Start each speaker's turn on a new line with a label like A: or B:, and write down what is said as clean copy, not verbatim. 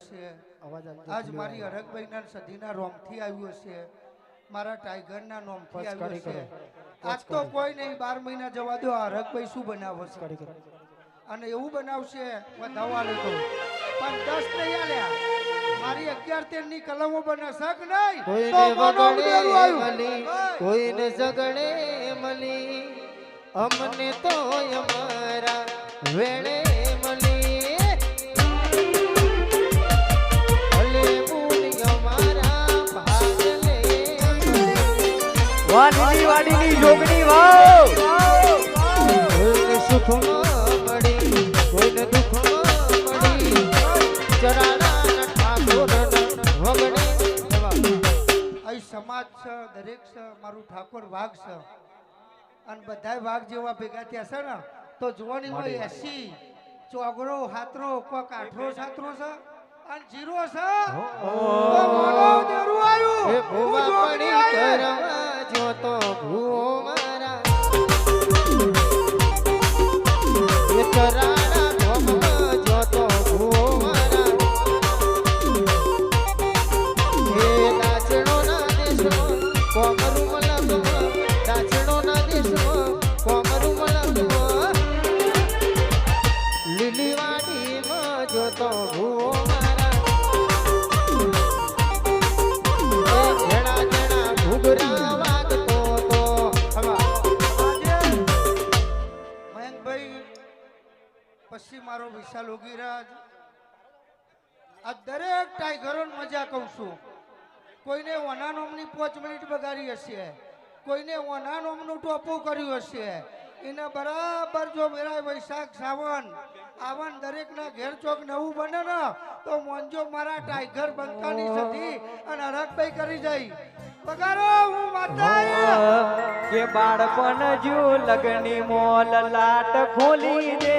A: છે આજ મારી હરકભાઈના સદીના રોમથી આવ્યો છે મારા ટાઈગરના નોમથી આવ્યો છે આજ તો કોઈ નહીં 12 મહિના જવા દો હરકભાઈ શું બનાવશે અને એવું બનાવશે વધાવવા લેતો પણ 10 નહીં આલ્યા મારી 11-13 ની કલમો બને શક નહીં તો
B: કોઈને ઝગડે મળી અમને તો અમારા વેણે મળી ભલે મૂળ અમારા ભાગલે
C: વાડીની જોગણી વાવ
B: કોઈને સુખમાં મળી કોઈને દુઃખમાં મળી ચરાણા ઠાકોર વગડે
A: અહીં સમાજ છે દરેક છે મારું ઠાકોર વાઘ છે અને બધાય વાઘ જેવા ભેગા થયા છે ને તો જોવાની હોય 80 ચોગરો હાથરો કોક 8 સાતરો છે અને જીરો છે તો મોનો દેરું આવ્યું
B: એ ભૂવા પડી કરવા જોતો ભૂવો મારા એ ચરાણા ઢોમમાં જોતો ભૂવો મારા એ દાચણોના દેશમાં કોમરું મલકમાં દાચણોના દેશમાં કોમરું મલકમાં લીલીવાડીમાં જોતો ભૂવો મારા એ જણા જણા ઘૂઘરા વાગતો તો
A: મયંકભાઈ પછી મારો વિશાલ ઓગીરાજ આ દરેક ટાઈગરોને મજા કહું છું કોઈને ઓના નોમની 5 મિનિટ બગાડી હશે કોઈને ઓના નોમનું ટોપું કર્યું હશે એને બરાબર જો મેરા વૈશાખ સાવન આવન દરેકના ઘેર ચોક નવું બને ને તો મોંજો મારા ટાઈગર બંકાની સધી અને હરકભાઈ કરી જાય બગારો હું માતા
C: કે બાળપણ જો લગની મોલ લાટ ખોલી દે